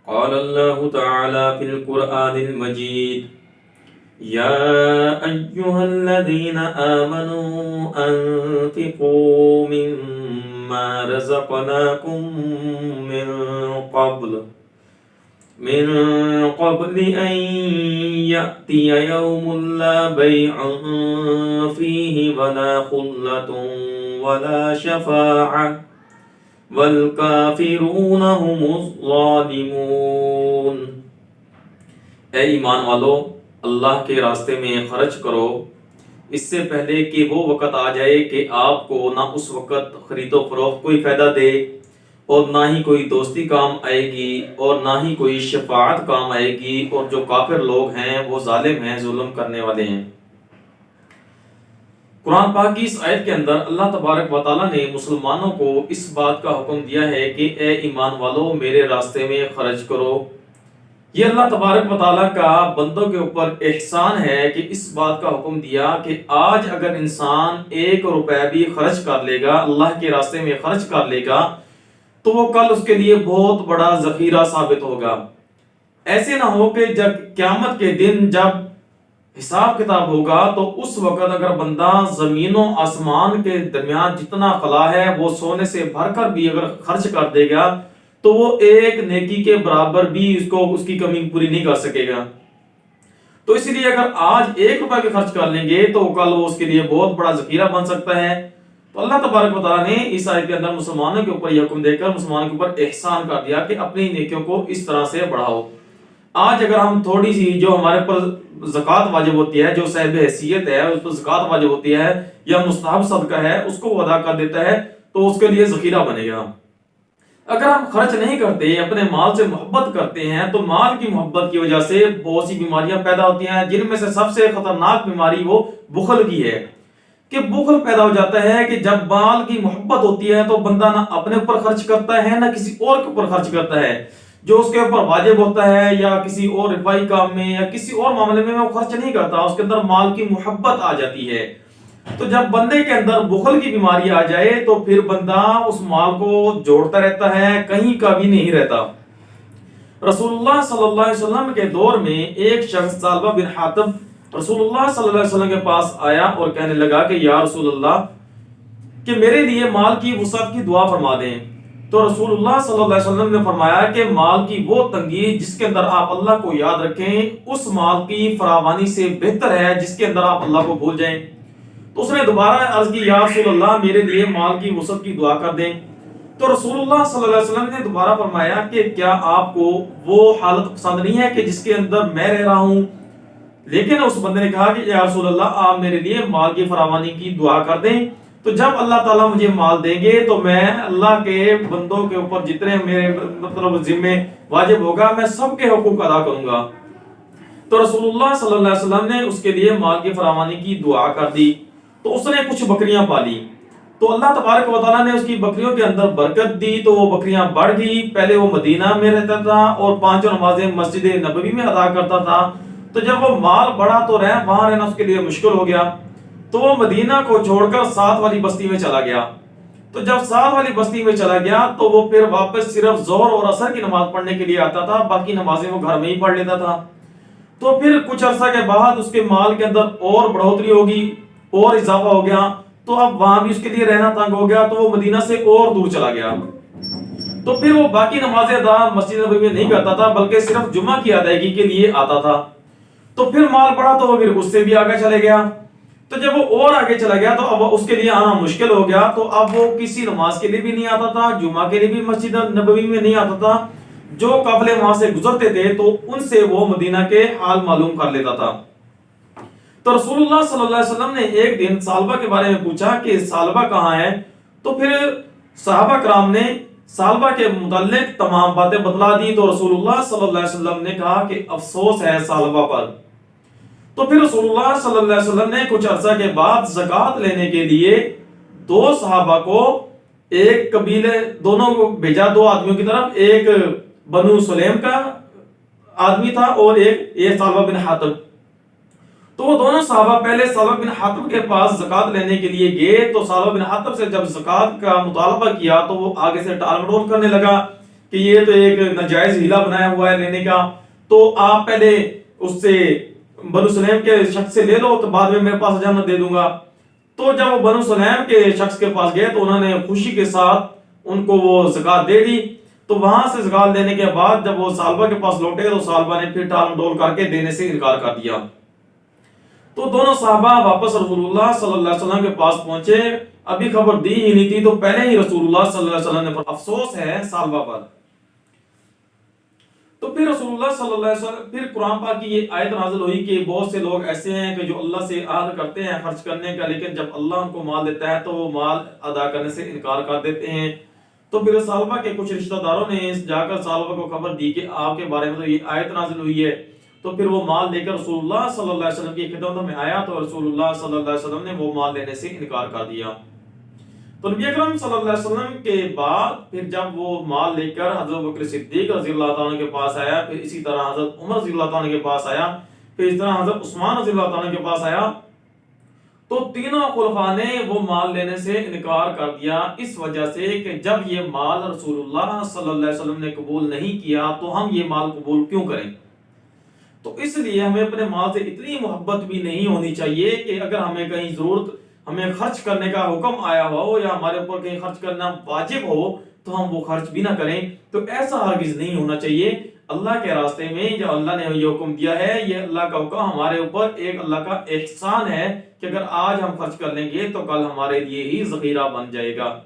قال الله تعالى في القرآن المجيد: يا أيها الذين آمنوا أنفقوا مما رزقناكم من قبل أن يأتي يوم لا بيع فيه ولا خلة ولا شفاعة والکافرون هم الظالمون۔ اے ایمان والو، اللہ کے راستے میں خرچ کرو اس سے پہلے کہ وہ وقت آ جائے کہ آپ کو نہ اس وقت خرید و فروخت کوئی فائدہ دے اور نہ ہی کوئی دوستی کام آئے گی اور نہ ہی کوئی شفاعت کام آئے گی، اور جو کافر لوگ ہیں وہ ظالم ہیں، ظلم کرنے والے ہیں۔ قرآن پاک کی اس آیت کے اندر اللہ تبارک و تعالیٰ نے مسلمانوں کو اس بات کا حکم دیا ہے کہ اے ایمان والو، میرے راستے میں خرچ کرو۔ یہ اللہ تبارک و تعالیٰ کا بندوں کے اوپر احسان ہے کہ اس بات کا حکم دیا کہ آج اگر انسان 1 روپے بھی خرچ کر لے گا، اللہ کے راستے میں خرچ کر لے گا، تو وہ کل اس کے لیے بہت بڑا ذخیرہ ثابت ہوگا۔ ایسے نہ ہو کہ جب قیامت کے دن جب حساب کتاب ہوگا تو اس وقت اگر بندہ زمین و آسمان کے درمیان جتنا خلا ہے وہ سونے سے بھر کر بھی اگر خرچ کر دے گا تو وہ ایک نیکی کے برابر بھی اس کی کمی پوری نہیں کر سکے گا۔ تو اس لیے اگر آج 1 روپے بھی خرچ کر لیں گے تو کل وہ اس کے لیے بہت بڑا ذخیرہ بن سکتا ہے۔ تو اللہ تبارک و تعالیٰ نے اس آیت کے اندر مسلمانوں کے اوپر یہ حکم دے کر مسلمانوں کے اوپر احسان کر دیا کہ اپنی نیکیوں کو اس طرح سے بڑھاؤ۔ آج اگر ہم تھوڑی سی جو ہمارے پر زکوٰۃ واجب ہوتی ہے، جو صاحب حیثیت ہے اس پر زکوٰۃ واجب ہوتی ہے یا مستحب صدقہ ہے، اس کو وہ ادا کر دیتا ہے تو اس کے لیے ذخیرہ بنے گا۔ اگر ہم خرچ نہیں کرتے، اپنے مال سے محبت کرتے ہیں، تو مال کی محبت کی وجہ سے بہت سی بیماریاں پیدا ہوتی ہیں، جن میں سے سب سے خطرناک بیماری وہ بخل کی ہے کہ بخل پیدا ہو جاتا ہے کہ جب مال کی محبت ہوتی ہے تو بندہ نہ اپنے اوپر خرچ کرتا ہے نہ کسی اور کے اوپر خرچ کرتا ہے، جو اس کے اوپر واجب ہوتا ہے یا کسی اور رفاہی کام میں یا کسی اور معاملے میں وہ خرچ نہیں کرتا، اس کے اندر مال کی محبت آ جاتی ہے۔ تو جب بندے کے اندر بخل کی بیماری آ جائے تو پھر بندہ اس مال کو جوڑتا رہتا ہے، کہیں کا بھی نہیں رہتا۔ رسول اللہ صلی اللہ علیہ وسلم کے دور میں ایک شخص ثعلبہ بن حاتب رسول اللہ صلی اللہ علیہ وسلم کے پاس آیا اور کہنے لگا کہ یا رسول اللہ کہ میرے لیے مال کی وسعت کی دعا فرما دیں۔ تو رسول اللہ صلی اللہ علیہ وسلم نے فرمایا کہ مال کی وہ تنگی جس کے اندر آپ اللہ کو یاد رکھیں اس مال کی فراوانی سے بہتر ہے جس کے اندر آپ اللہ کو بھول جائیں۔ تو اس نے دوبارہ عرض کی یا رسول اللہ میرے لیے مال کی وسعت کی دعا کر دیں۔ تو رسول اللہ صلی اللہ علیہ وسلم نے دوبارہ فرمایا کہ کیا آپ کو وہ حالت پسند نہیں ہے کہ جس کے اندر میں رہ رہا ہوں؟ لیکن اس بندے نے کہا کہ یا رسول اللہ آپ میرے لیے مال کی فراوانی کی دعا کر دیں، تو جب اللہ تعالیٰ مجھے مال دیں گے تو میں اللہ کے بندوں کے اوپر جتنے میرے ذمے واجب ہوگا میں سب کے حقوق ادا کروں گا۔ تو رسول اللہ صلی اللہ علیہ وسلم نے اس کے لیے مال کی فراوانی کی دعا کر دی۔ تو اس نے کچھ بکریاں پالی، تو اللہ تبارک و تعالیٰ نے اس کی بکریوں کے اندر برکت دی، تو وہ بکریاں بڑھ گئی۔ پہلے وہ مدینہ میں رہتا تھا اور 5 نمازیں مسجد نبوی میں ادا کرتا تھا، تو جب وہ مال بڑھا تو وہاں رہنا اس کے لیے مشکل ہو گیا، تو وہ مدینہ کو چھوڑ کر 7 والی بستی میں چلا گیا۔ تو جب 7 والی بستی میں چلا گیا تو وہ پھر واپس صرف ظہر اور عصر کی نماز پڑھنے کے لیے آتا تھا، باقی نمازیں وہ گھر میں ہی پڑھ لیتا تھا۔ تو پھر کچھ عرصہ کے بعد اس کے مال کے اندر اور بڑھوتری ہوگی اور اضافہ ہو گیا، تو اب وہاں بھی اس کے لیے رہنا تنگ ہو گیا، تو وہ مدینہ سے اور دور چلا گیا۔ تو پھر وہ باقی نمازیں ادا مسجد نبوی میں نہیں کرتا تھا بلکہ صرف جمعہ کی ادائیگی کے لیے آتا تھا۔ تو پھر مال بڑھا تو وہ پھر اس سے بھی آگے چلے گیا، تو جب وہ اور آگے چلا گیا تو اب اس کے لیے آنا مشکل ہو گیا، تو اب وہ کسی نماز کے لیے بھی نہیں آتا تھا، جمعہ کے لیے بھی مسجد نبوی میں نہیں آتا تھا۔ جو قافلے وہاں سے گزرتے تھے تو ان سے وہ مدینہ کے حال معلوم کر لیتا تھا۔ تو رسول اللہ صلی اللہ علیہ وسلم نے ایک دن ثعلبہ کے بارے میں پوچھا کہ ثعلبہ کہاں ہے؟ تو پھر صحابہ کرام نے ثعلبہ کے متعلق تمام باتیں بتلا دی۔ تو رسول اللہ صلی اللہ علیہ وسلم نے کہا کہ افسوس ہے ثعلبہ پر۔ تو پھر رسول اللہ صلی اللہ علیہ وسلم نے کچھ عرصہ کے بعد زکوٰۃ لینے کے لیے 2 صحابہ کو ایک قبیلے دونوں کو بھیجا، 2 آدمیوں کی طرف، ایک بنو سلیم کا آدمی تھا اور ایک ثعلبہ بن حاتب۔ تو وہ دونوں صحابہ پہلے ثعلبہ بن حاتب کے پاس زکوٰۃ لینے کے لیے گئے، تو ثعلبہ بن حاتب سے جب زکوٰۃ کا مطالبہ کیا تو وہ آگے سے ٹال مٹول کرنے لگا کہ یہ تو ایک ناجائز ہیلا بنایا ہوا ہے لینے کا، تو آپ پہلے اس سے بنو سلیم کے شخص سے لے لو، تو بعد میں میرے پاس جانا دے دوں گا۔ تو جب وہ بنو سلیم کے شخص کے پاس گئے تو انہوں نے خوشی کے ساتھ ان کو وہ زکات دے دی۔ تو وہاں سے زکات دینے کے بعد جب وہ سالبہ کے پاس لوٹے تو سالبہ نے پھر ٹال مٹول کر کے دینے سے انکار کر دیا۔ تو دونوں صحابہ واپس رسول اللہ صلی اللہ علیہ وسلم کے پاس پہنچے، ابھی خبر دی ہی نہیں تھی تو پہلے ہی رسول اللہ صلی اللہ علیہ وسلم نے افسوس ہے سالبہ پر۔ تو پھر رسول اللہ صلی اللہ علیہ وسلم، پھر قرآن پاک کی یہ آیت نازل ہوئی کہ بہت سے لوگ ایسے ہیں کہ جو اللہ سے عہد کرتے ہیں خرچ کرنے کا، لیکن جب اللہ ان کو مال دیتا ہے تو وہ مال ادا کرنے سے انکار کر دیتے ہیں۔ تو پھر سالبہ کے کچھ رشتہ داروں نے جا کر سالبہ کو خبر دی کہ آپ کے بارے میں تو یہ آیت نازل ہوئی ہے۔ تو پھر وہ مال لے کر رسول اللہ صلی اللہ علیہ وسلم کی خدمت میں آیا تو رسول اللہ صلی اللہ علیہ وسلم نے وہ مال لینے سے انکار کر دیا۔ تو نبی اکرم صلی اللہ علیہ وسلم کے بعد پھر جب وہ مال لے کر حضرت بکر صدیق رضی اللہ تعالیٰ کے پاس آیا، پھر اسی طرح حضرت عمر رضی اللہ تعالیٰ کے پاس آیا، پھر اس طرح حضرت عثمان رضی اللہ تعالیٰ کے پاس آیا، تو تینوں خلفاء نے وہ مال لینے سے انکار کر دیا، اس وجہ سے کہ جب یہ مال رسول اللہ صلی اللہ علیہ وسلم نے قبول نہیں کیا تو ہم یہ مال قبول کیوں کریں۔ تو اس لیے ہمیں اپنے مال سے اتنی محبت بھی نہیں ہونی چاہیے کہ اگر ہمیں کہیں ضرورت، ہمیں خرچ کرنے کا حکم آیا ہو یا ہمارے اوپر کہیں خرچ کرنا واجب ہو تو ہم وہ خرچ بھی نہ کریں۔ تو ایسا ہرگز نہیں ہونا چاہیے۔ اللہ کے راستے میں جو اللہ نے یہ حکم دیا ہے، یہ اللہ کا حکم ہمارے اوپر ایک اللہ کا احسان ہے کہ اگر آج ہم خرچ کر لیں گے تو کل ہمارے لیے ہی ذخیرہ بن جائے گا۔